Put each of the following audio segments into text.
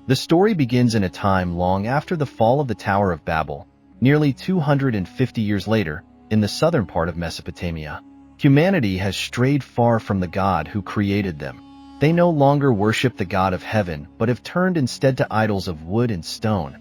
The story begins in a time long after the fall of the Tower of Babel, nearly 250 years later, in the southern part of Mesopotamia. Humanity has strayed far from the God who created them. They no longer worship the God of heaven, but have turned instead to idols of wood and stone,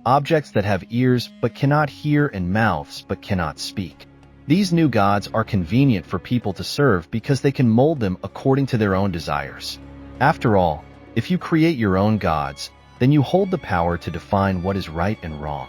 objects that have ears but cannot hear and mouths but cannot speak. These new gods are convenient for people to serve because they can mold them according to their own desires. After all, if you create your own gods, then you hold the power to define what is right and wrong.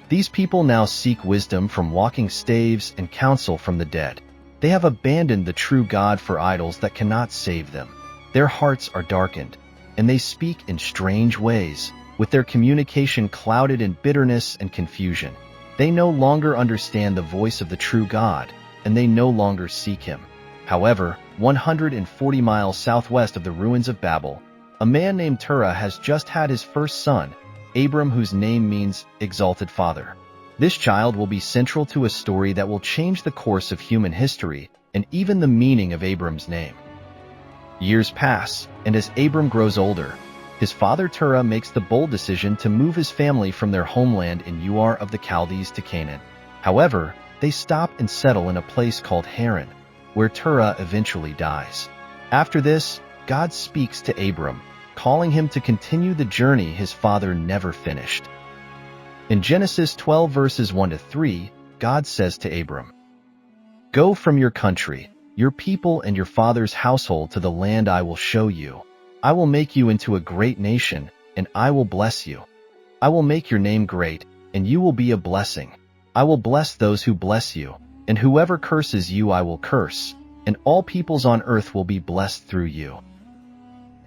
These people now seek wisdom from walking staves and counsel from the dead. They have abandoned the true God for idols that cannot save them. Their hearts are darkened, and they speak in strange ways, with their communication clouded in bitterness and confusion. They no longer understand the voice of the true God, and they no longer seek him. However, 140 miles southwest of the ruins of Babel, a man named Terah has just had his first son, Abram, whose name means exalted father. This child will be central to a story that will change the course of human history and even the meaning of Abram's name. Years pass, and as Abram grows older, his father Terah makes the bold decision to move his family from their homeland in Ur of the Chaldees to Canaan. However, they stop and settle in a place called Haran, where Terah eventually dies. After this, God speaks to Abram, calling him to continue the journey his father never finished. In Genesis 12 verses 1-3, God says to Abram, "Go from your country, your people and your father's household to the land I will show you. I will make you into a great nation, and I will bless you. I will make your name great, and you will be a blessing. I will bless those who bless you, and whoever curses you I will curse, and all peoples on earth will be blessed through you."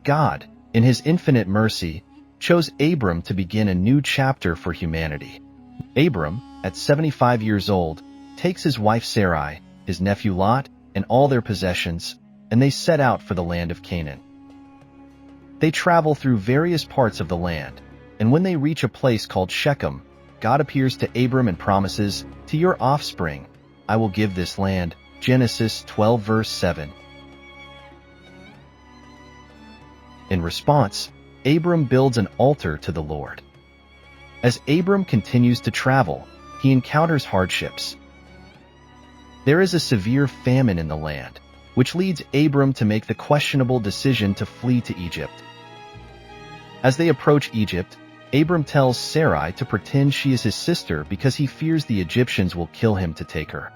God, in his infinite mercy, chose Abram to begin a new chapter for humanity. Abram, at 75 years old, takes his wife Sarai, his nephew Lot, and all their possessions, and they set out for the land of Canaan. They travel through various parts of the land, and when they reach a place called Shechem, God appears to Abram and promises, "To your offspring, I will give this land." Genesis 12 verse 7. In response, Abram builds an altar to the Lord. As Abram continues to travel, he encounters hardships. There is a severe famine in the land, which leads Abram to make the questionable decision to flee to Egypt. As they approach Egypt, Abram tells Sarai to pretend she is his sister because he fears the Egyptians will kill him to take her.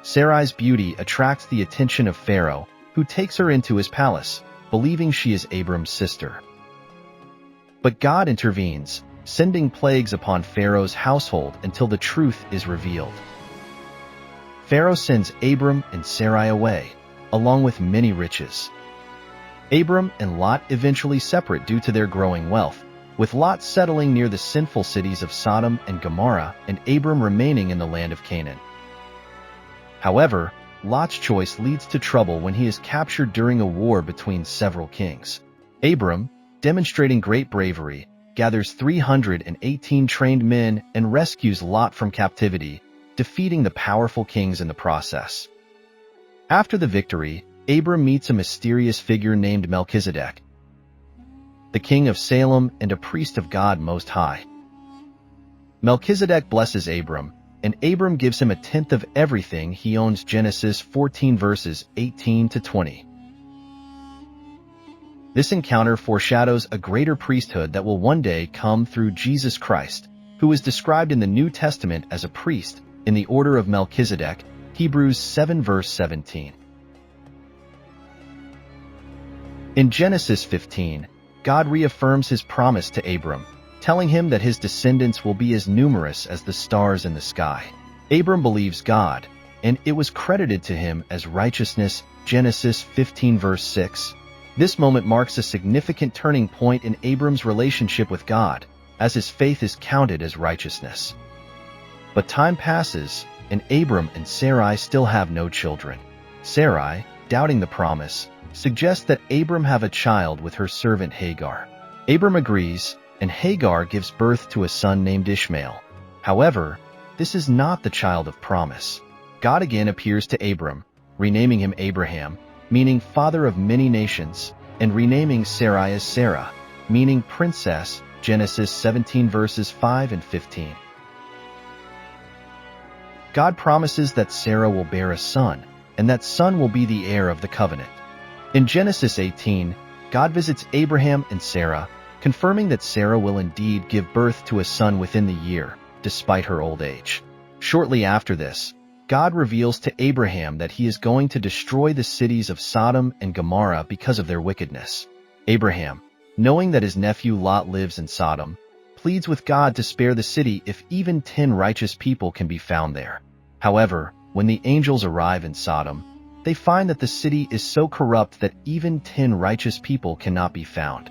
Sarai's beauty attracts the attention of Pharaoh, who takes her into his palace, believing she is Abram's sister. But God intervenes, sending plagues upon Pharaoh's household until the truth is revealed. Pharaoh sends Abram and Sarai away, along with many riches. Abram and Lot eventually separate due to their growing wealth, with Lot settling near the sinful cities of Sodom and Gomorrah and Abram remaining in the land of Canaan. However, Lot's choice leads to trouble when he is captured during a war between several kings. Abram, demonstrating great bravery, gathers 318 trained men and rescues Lot from captivity, defeating the powerful kings in the process. After the victory, Abram meets a mysterious figure named Melchizedek, the king of Salem and a priest of God Most High. Melchizedek blesses Abram, and Abram gives him a tenth of everything he owns. Genesis 14 verses 18-20. This encounter foreshadows a greater priesthood that will one day come through Jesus Christ, who is described in the New Testament as a priest in the order of Melchizedek, Hebrews 7 verse 17. In Genesis 15, God reaffirms his promise to Abram, telling him that his descendants will be as numerous as the stars in the sky. Abram believes God, and it was credited to him as righteousness. Genesis 15 verse 6. This moment marks a significant turning point in Abram's relationship with God, as his faith is counted as righteousness. But time passes, and Abram and Sarai still have no children. Sarai, doubting the promise, suggests that Abram have a child with her servant Hagar. Abram agrees, and Hagar gives birth to a son named Ishmael. However, this is not the child of promise. God again appears to Abram, renaming him Abraham, meaning father of many nations, and renaming Sarai as Sarah, meaning princess, Genesis 17 verses 5 and 15. God promises that Sarah will bear a son, and that son will be the heir of the covenant. In Genesis 18, God visits Abraham and Sarah, confirming that Sarah will indeed give birth to a son within the year, despite her old age. Shortly after this, God reveals to Abraham that he is going to destroy the cities of Sodom and Gomorrah because of their wickedness. Abraham, knowing that his nephew Lot lives in Sodom, pleads with God to spare the city if even 10 righteous people can be found there. However, when the angels arrive in Sodom, they find that the city is so corrupt that even 10 righteous people cannot be found.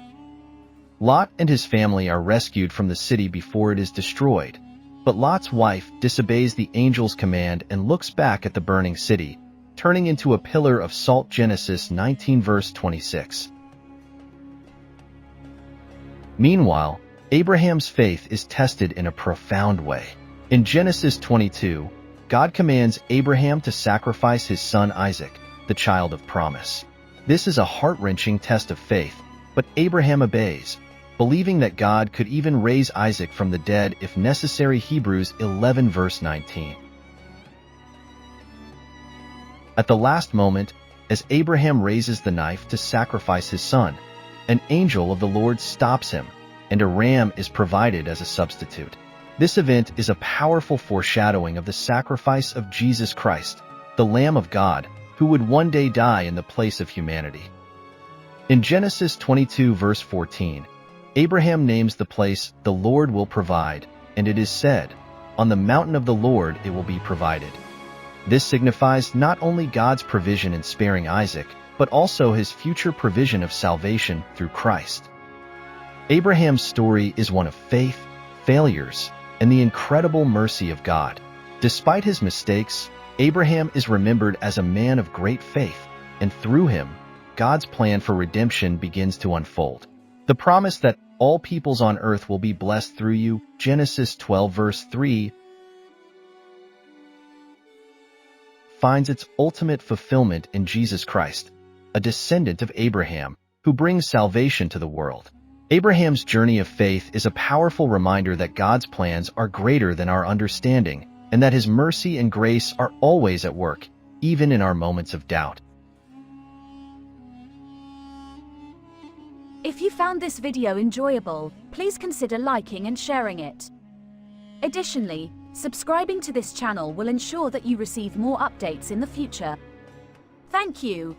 Lot and his family are rescued from the city before it is destroyed, but Lot's wife disobeys the angel's command and looks back at the burning city, turning into a pillar of salt. Genesis 19 verse 26. Meanwhile, Abraham's faith is tested in a profound way. In Genesis 22, God commands Abraham to sacrifice his son Isaac, the child of promise. This is a heart-wrenching test of faith, but Abraham obeys, believing that God could even raise Isaac from the dead if necessary. Hebrews 11 verse 19. At the last moment, as Abraham raises the knife to sacrifice his son, an angel of the Lord stops him, and a ram is provided as a substitute. This event is a powerful foreshadowing of the sacrifice of Jesus Christ, the Lamb of God, who would one day die in the place of humanity. In Genesis 22 verse 14, Abraham names the place, "The Lord will provide," and it is said, "On the mountain of the Lord it will be provided." This signifies not only God's provision in sparing Isaac, but also his future provision of salvation through Christ. Abraham's story is one of faith, failures, and the incredible mercy of God. Despite his mistakes, Abraham is remembered as a man of great faith, and through him, God's plan for redemption begins to unfold. The promise that all peoples on earth will be blessed through you, Genesis 12 verse 3, finds its ultimate fulfillment in Jesus Christ, a descendant of Abraham, who brings salvation to the world. Abraham's journey of faith is a powerful reminder that God's plans are greater than our understanding, and that his mercy and grace are always at work, even in our moments of doubt. If you found this video enjoyable, please consider liking and sharing it. Additionally, subscribing to this channel will ensure that you receive more updates in the future. Thank you.